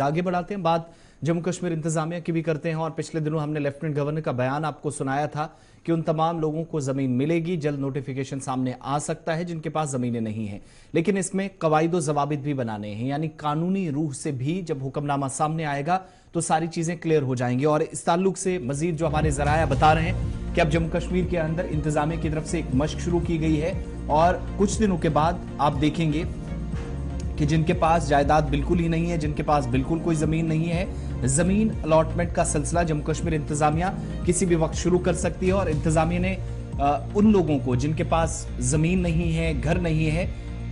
आगे बढ़ाते हैं, बात जम्मू कश्मीर इंतजामिया की भी करते हैं। और पिछले दिनों हमने लेफ्टिनेंट गवर्नर का बयान आपको सुनाया था कि उन तमाम लोगों को जमीन मिलेगी, जल्द नोटिफिकेशन सामने आ सकता है जिनके पास जमीनें नहीं हैं। लेकिन इसमें कवायद व जवाबित भी बनाने हैं, यानी कानूनी रूह से भी जब हुक्मनामा सामने आएगा तो सारी चीजें क्लियर हो जाएंगी। और इस ताल्लुक से मजीद जो हमारे जराया बता रहे हैं कि अब जम्मू कश्मीर के अंदर इंतजामिया की तरफ से एक मशक शुरू की गई है और कुछ दिनों के बाद आप देखेंगे कि जिनके पास जायदाद बिल्कुल ही नहीं है, जिनके पास बिल्कुल कोई जमीन नहीं है, जमीन अलॉटमेंट का सिलसिला जम्मू कश्मीर इंतजामिया किसी भी वक्त शुरू कर सकती है। और इंतजामिया ने उन लोगों को जिनके पास जमीन नहीं है, घर नहीं है,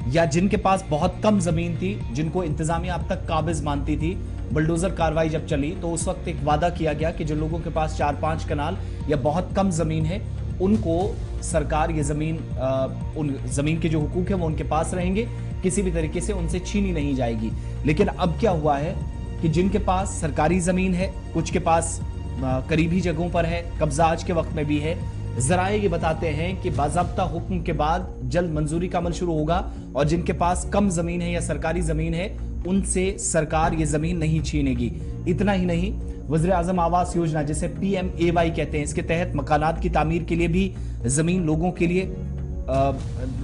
या जिनके पास बहुत कम जमीन थी, जिनको इंतजामिया अब तक काबिज मानती थी, बुलडोजर कार्रवाई जब चली तो उस वक्त एक वादा किया गया कि जिन लोगों के पास 4-5 कनाल या बहुत कम जमीन है उनको सरकार ये जमीन, उन जमीन के जो हुकूक है वो उनके पास रहेंगे, किसी भी तरीके से उनसे छीनी नहीं जाएगी। लेकिन अब क्या हुआ है कि जिनके पास सरकारी जमीन है, कुछ के पास करीबी जगहों पर है, कब्जा आज के वक्त में भी है, जराए ये बताते हैं कि बाज़ाब्ता हुक्म के बाद जल्द मंजूरी का अमल शुरू होगा और जिनके पास कम जमीन है या सरकारी जमीन है उनसे सरकार ये जमीन नहीं छीनेगी। इतना ही नहीं, वज़ीर आज़म आवास योजना जिसे PMAY कहते हैं, इसके तहत मकानात की तामीर के लिए भी जमीन लोगों के लिए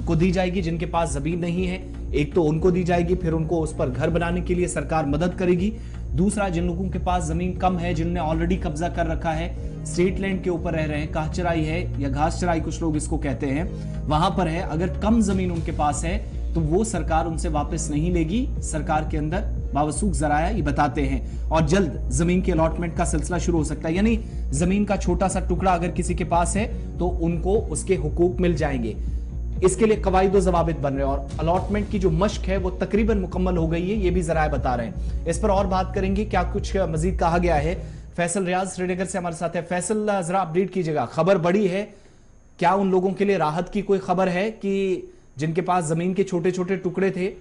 को दी जाएगी जिनके पास जमीन नहीं है। एक तो उनको दी जाएगी, फिर उनको उस पर घर बनाने के लिए सरकार मदद करेगी। दूसरा, जिन लोगों के पास जमीन कम है, जिन्होंने ऑलरेडी कब्जा कर रखा है, स्टेट लैंड के ऊपर रह रहे हैं, काह चराई है या घास चराई कुछ लोग इसको कहते हैं, वहां पर है, अगर कम जमीन उनके पास है तो वो सरकार उनसे वापस नहीं लेगी। सरकार के अंदर बावसूख जराया ये बताते हैं और जल्द जमीन के अलॉटमेंट का सिलसिला शुरू हो सकता है। यानी जमीन का छोटा सा टुकड़ा अगर किसी के पास है तो उनको उसके हुकूक मिल जाएंगे। इसके लिए कवायद व जवाबित बन रहे हैं और अलॉटमेंट की जो मशक है वो तकरीबन मुकम्मल हो गई है, ये भी जराए बता रहे हैं। इस पर और बात करेंगे, क्या कुछ मजीद कहा गया है। फैसल रियाज श्रीनगर से हमारे साथ है। फैसल, जरा अपडेट कीजिएगा, खबर बड़ी है, क्या उन लोगों के लिए राहत की कोई खबर है कि जिनके पास जमीन के छोटे छोटे टुकड़े थे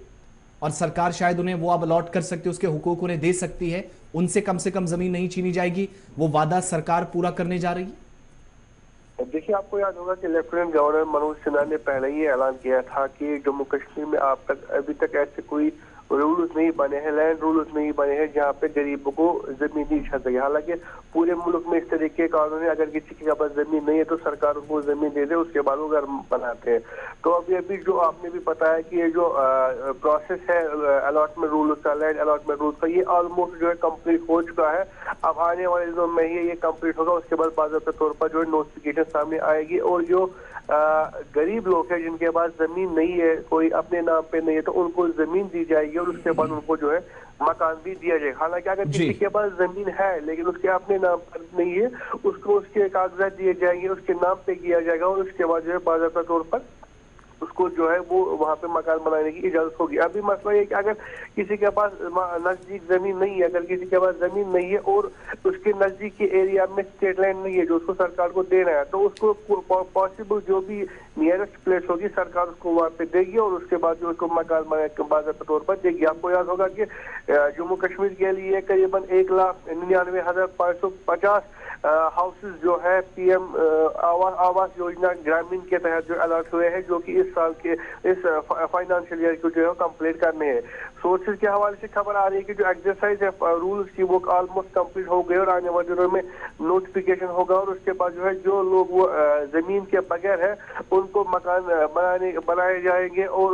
और सरकार शायद उन्हें वो अब अलॉट कर सकती है, उसके हुकूक उन्हें दे सकती है, उनसे कम जमीन नहीं छीनी जाएगी, वो वादा सरकार पूरा करने जा रही है? देखिए, आपको याद होगा कि लेफ्टिनेंट गवर्नर मनोज सिन्हा ने पहले ही ऐलान किया था कि जम्मू कश्मीर में अभी तक ऐसे कोई रूल्स नहीं बने हैं, लैंड रूल्स नहीं बने हैं जहाँ पे गरीबों को जमीन दी जा सके। हालांकि पूरे मुल्क में इस तरीके के कानून है, अगर किसी के पास जमीन नहीं है तो सरकार उनको जमीन दे दे, उसके बाद वो घर बनाते हैं। तो अभी जो आपने भी बताया कि ये जो प्रोसेस है अलॉटमेंट रूल्स का, लैंड अलॉटमेंट रूल्स का, ये ऑलमोस्ट जो है कम्प्लीट हो चुका है। अब आने वाले दिनों में ही ये कम्प्लीट होगा, उसके बाद बाज़ाब्ता तौर पर जो है नोटिफिकेशन सामने आएगी और जो गरीब लोग हैं जिनके पास जमीन नहीं है, कोई अपने नाम पे नहीं है, तो उनको जमीन दी जाएगी और उसके बाद उनको जो है मकान भी दिया जाएगा। हालांकि अगर किसी के पास जमीन है लेकिन उसके अपने नाम पर नहीं है, उसको उसके कागजात दिए जाएंगे, उसके नाम पे किया जाएगा और उसके बाद जो है बाज़ाब्ता तौर पर उसको जो है वो वहाँ पे मकान बनाने की इजाजत होगी। अभी मसला ये कि अगर किसी के पास नजदीक जमीन नहीं है, अगर किसी के पास जमीन नहीं है और उसके नजदीक के एरिया में स्टेट लैंड नहीं है जो उसको सरकार को देना है, तो उसको पॉसिबल जो भी नियरेस्ट प्लेस होगी सरकार उसको वहाँ पे देगी और उसके बाद जो उसको मकान बाज़ाब्ता तौर पर देगी। आपको याद होगा कि जम्मू कश्मीर के लिए करीबन 1,99,550 हाउसेज जो है PM आवास योजना ग्रामीण के तहत जो अलॉट हुए हैं, जो कि इस साल के इस फाइनेंशियल ईयर को जो है कंप्लीट करने हैं। सोर्सेज के हवाले से खबर आ रही है कि जो एक्सरसाइज है रूल्स की वो ऑलमोस्ट कंप्लीट हो गए और आने वाले दिनों में नोटिफिकेशन होगा और उसके बाद जो है जो लोग वो जमीन के बगैर है उनको मकान बनाए जाएंगे और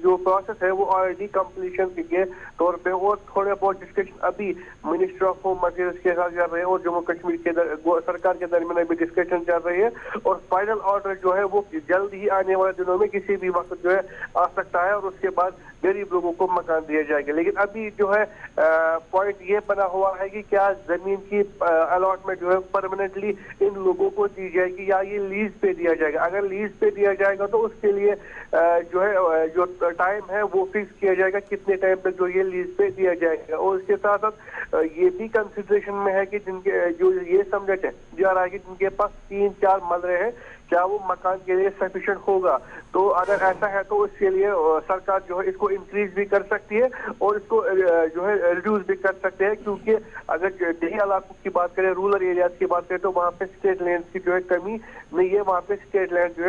जो प्रोसेस है वो ऑलरेडी कंप्लीशन के तौर पे और थोड़े बहुत डिस्कशन अभी मिनिस्टर ऑफ होम अफेयर्स के साथ चल रहे हैं और जम्मू कश्मीर के सरकार के दरमियान अभी डिस्कशन चल रही है और फाइनल ऑर्डर जो है वो जल्द ही आने वाले दिनों में किसी भी वक्त जो है आ सकता है और उसके बाद गरीब लोगों को मकान दिया जाएगा। लेकिन अभी जो है पॉइंट ये बना हुआ है कि क्या जमीन की अलॉटमेंट जो है परमानेंटली इन लोगों को दी जाएगी या ये लीज पे दिया जाएगा। अगर लीज पे दिया जाएगा तो उसके लिए जो है जो टाइम है वो फिक्स किया जाएगा, कितने टाइम तक जो ये लीज पे दिया जाएगा। और इसके साथ साथ ये भी कंसिडरेशन में है कि जिनके जो ये समझा जा रहा है कि जिनके पास 3-4 मलरे हैं, क्या वो मकान के लिए सफिशिएंट होगा। तो अगर ऐसा है तो इसके लिए सरकार जो है इसको इंक्रीज भी कर सकती है और इसको जो है रिड्यूस भी कर सकते हैं, क्योंकि अगर देही इलाकों की बात करें, रूरल एरियाज की बात करें, तो वहाँ पे स्टेट लैंड की जो है कमी नहीं है, वहाँ पे स्टेट लैंड जो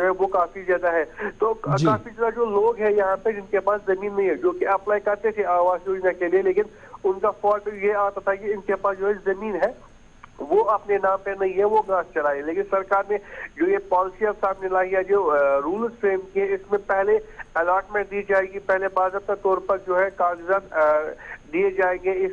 है वो काफी ज्यादा है। तो काफी ज्यादा जो लोग हैं यहाँ पे जिनके पास जमीन नहीं है, जो कि अप्लाई करते थे आवास योजना के लिए, लेकिन उनका फॉल्ट ये आता था कि इनके पास जो है जमीन है वो अपने नाम पे नहीं है, वो घास चराए। लेकिन सरकार ने जो ये पॉलिसी अब सामने लाई है, जो रूल्स फ्रेम किए, इसमें पहले अलॉटमेंट दी जाएगी, पहले बाज़ाब्ता तौर पर जो है कागजात दिए जाएंगे इस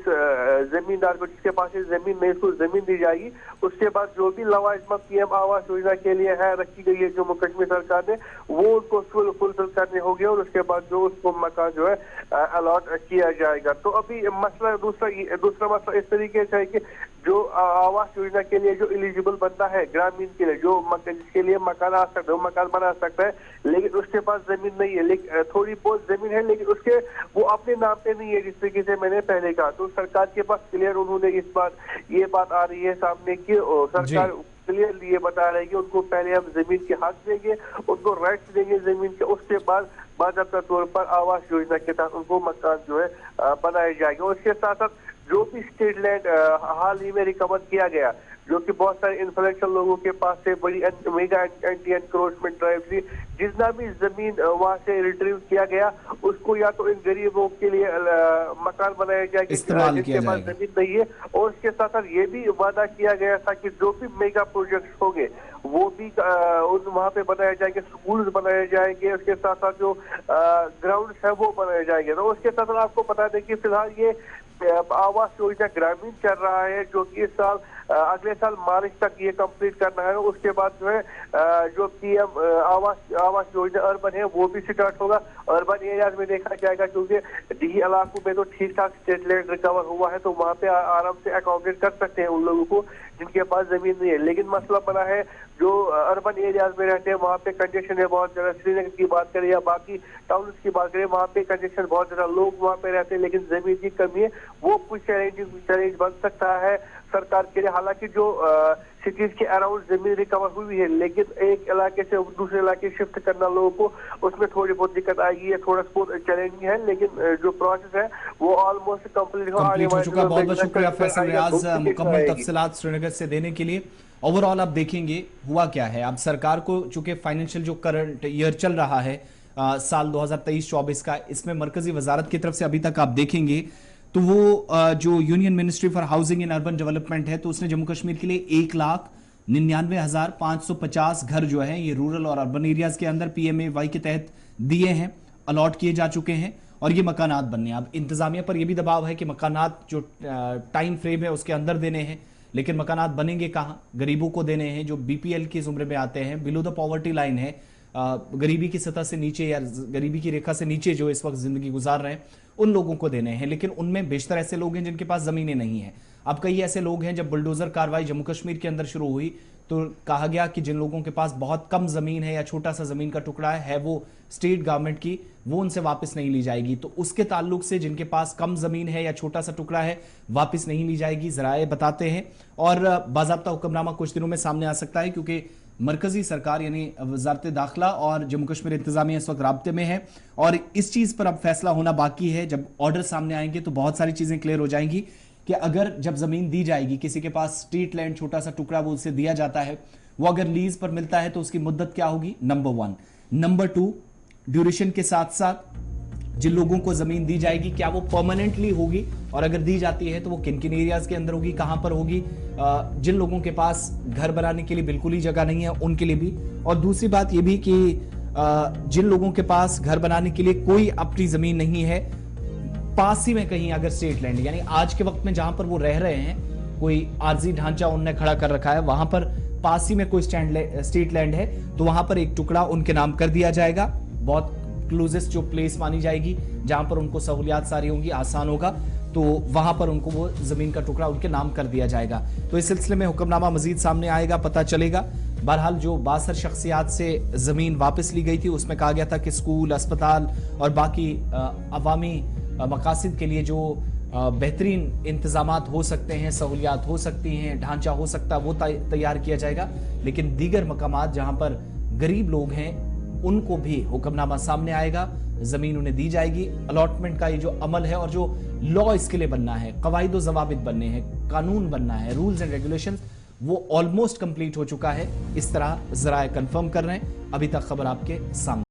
जमींदार को जिसके पास ये जमीन नहीं, उसको जमीन दी जाएगी। उसके बाद जो भी लवाजमा पीएम आवास योजना के लिए है रखी गई है जम्मू कश्मीर सरकार ने, वो उनको फुलफिल करने होगी और उसके बाद जो उसको मकान जो है अलॉट किया जाएगा। तो अभी मसला दूसरा मसला इस तरीके से है कि जो आवास योजना के लिए जो एलिजिबल बनता है ग्रामीण के लिए, जो जिसके लिए मकान आ सकता है, मकान बना सकता है, लेकिन उसके पास जमीन नहीं है, लेकिन थोड़ी बहुत जमीन है लेकिन उसके वो अपने नाम पे नहीं है, जिस तरीके से मैंने पहले कहा। तो सरकार के पास क्लियर उन्होंने इस बार ये बात आ रही है सामने की सरकार क्लियर ये बता रही है कि उनको पहले हम जमीन के हक देंगे, उनको राइट्स देंगे जमीन के, उसके बाद बाज़ाब्ता तौर पर आवास योजना के तहत उनको मकान जो है बनाए जाएंगे। और इसके साथ साथ जो भी स्टेट लैंड हाल ही में रिकवर किया गया, जो कि बहुत सारे इन्फ्लुएंशियल लोगों के पास से बड़ी मेगा एंटी एनक्रोचमेंट ड्राइव थी, जितना भी जमीन वहां से रिट्रीव किया गया उसको या तो इन गरीबों के लिए मकान बनाया जाएगा जिसके पास जमीन नहीं है, और इसके साथ साथ ये भी वादा किया गया था कि जो भी मेगा प्रोजेक्ट्स होंगे वो भी वहाँ पे बनाए जाएंगे, स्कूल्स बनाए जाएंगे, उसके साथ साथ जो ग्राउंड्स है वो बनाए जाएंगे। तो उसके साथ साथ आपको बता दें कि फिलहाल ये आवास योजना ग्रामीण चल रहा है, जो कि इस साल अगले साल मार्च तक ये कंप्लीट करना है। उसके बाद जो है जो पीएम आवास योजना अर्बन है वो भी स्टार्ट होगा। अर्बन एरियाज में देखा जाएगा क्योंकि डी इलाकों में तो ठीक ठाक स्टेट लैंड रिकवर हुआ है, तो वहाँ पे आराम से अकोमोडेट कर सकते हैं उन लोगों को जिनके पास जमीन नहीं है। लेकिन मसला बना है जो अर्बन एरियाज में रहते हैं वहाँ पे कंजेशन है बहुत ज्यादा। श्रीनगर की बात करें या बाकी टाउन की बात करें, वहाँ पे कंजेशन बहुत ज्यादा, लोग वहाँ पे रहते हैं लेकिन जमीन की कमी है, वो कुछ चैलेंज बन सकता है सरकार के लिए। हालांकि जो सिटीज के अराउंड जमीन रिकवर हुई है, लेकिन एक इलाके से दूसरे इलाके शिफ्ट करना लोगों को उसमें थोड़ी बहुत दिक्कत आएगी, ये थोड़ा बहुत चैलेंजिंग है, लेकिन जो प्रोसेस है वो ऑलमोस्ट कंप्लीट हो चुका। बहुत बहुत शुक्रिया फैसल रियाज मुकम्मल तफसीलात श्रीनगर से देने के लिए। ओवरऑल आप देखेंगे हुआ क्या है, अब सरकार को चूंकि फाइनेंशियल जो करंट ईयर चल रहा है साल 2023-24 का, इसमें मरकजी वजारत की तरफ से अभी तक आप देखेंगे तो वो जो union ministry for housing and urban development है, तो उसने जम्मू कश्मीर के लिए 1,99,550 घर जो है ये रूरल और अर्बन एरियाज के अंदर PMAY के तहत दिए हैं, अलॉट किए जा चुके हैं और ये मकानात बनने। अब इंतजामिया पर यह भी दबाव है कि मकानात जो टाइम फ्रेम है उसके अंदर देने हैं, लेकिन मकानात बनेंगे कहाँ, गरीबों को देने हैं जो BPL के जुमरे में आते हैं, बिलो द पॉवर्टी लाइन है, गरीबी की सतह से नीचे या गरीबी की रेखा से नीचे जो इस वक्त जिंदगी गुजार रहे हैं उन लोगों को देने हैं। लेकिन उनमें बेशतर ऐसे लोग हैं जिनके पास जमीनें नहीं हैं। अब कई ऐसे लोग हैं, जब बुलडोजर कार्रवाई जम्मू कश्मीर के अंदर शुरू हुई तो कहा गया कि जिन लोगों के पास बहुत कम जमीन है या छोटा सा जमीन का टुकड़ा है वो स्टेट गवर्नमेंट की, वो उनसे वापस नहीं ली जाएगी। तो उसके ताल्लुक से जिनके पास कम जमीन है या छोटा सा टुकड़ा है वापस नहीं ली जाएगी, जराए बताते हैं। और बाज़ाब्ता हुक्मनामा कुछ दिनों में सामने आ सकता है क्योंकि मरकजी सरकार यानी वजारत दाखिला और जम्मू कश्मीर इंतजामिया इस वक्त राब्ते में है और इस चीज पर अब फैसला होना बाकी है। जब ऑर्डर सामने आएंगे तो बहुत सारी चीजें क्लियर हो जाएंगी कि अगर जब जमीन दी जाएगी, किसी के पास स्ट्रीट लैंड छोटा सा टुकड़ा वो उसे दिया जाता है, वो अगर लीज पर मिलता है तो उसकी मुद्दत क्या होगी, नंबर 1। नंबर 2, ड्यूरेशन के साथ साथ जिन लोगों को जमीन दी जाएगी क्या वो परमानेंटली होगी, और अगर दी जाती है तो वो किन किन एरियाज के अंदर होगी, कहां पर होगी, जिन लोगों के पास घर बनाने के लिए बिल्कुल ही जगह नहीं है उनके लिए भी। और दूसरी बात ये भी कि जिन लोगों के पास घर बनाने के लिए कोई अपनी जमीन नहीं है, पास ही में कहीं अगर स्टेट लैंड यानी आज के वक्त में जहां पर वो रह रहे हैं कोई आरजी ढांचा उनने खड़ा कर रखा है, वहां पर पास ही में कोई स्टेट लैंड है तो वहां पर एक टुकड़ा उनके नाम कर दिया जाएगा। बहुत क्लोजेस्ट जो प्लेस मानी जाएगी जहां पर उनको सहूलियात सारी होंगी, आसान होगा, तो वहां पर उनको वो जमीन का टुकड़ा उनके नाम कर दिया जाएगा। तो इस सिलसिले में हुक्मनामा मजीद सामने आएगा, पता चलेगा। बहरहाल जो 62 शख्सियात से जमीन वापस ली गई थी उसमें कहा गया था कि स्कूल, अस्पताल और बाकी अवामी मकासद के लिए जो बेहतरीन इंतजामात हो सकते हैं, सहूलियात हो सकती हैं, ढांचा हो सकता है, वो तैयार किया जाएगा। लेकिन दीगर मकामात जहां पर गरीब लोग हैं उनको भी हुक्मनामा सामने आएगा, जमीन उन्हें दी जाएगी। अलॉटमेंट का ये जो अमल है और जो लॉ इसके लिए बनना है, कवायद व ज़वाबित बनने हैं, कानून बनना है, रूल्स एंड रेगुलेशंस, वो ऑलमोस्ट कंप्लीट हो चुका है। इस तरह जराए कंफर्म कर रहे हैं। अभी तक खबर आपके सामने।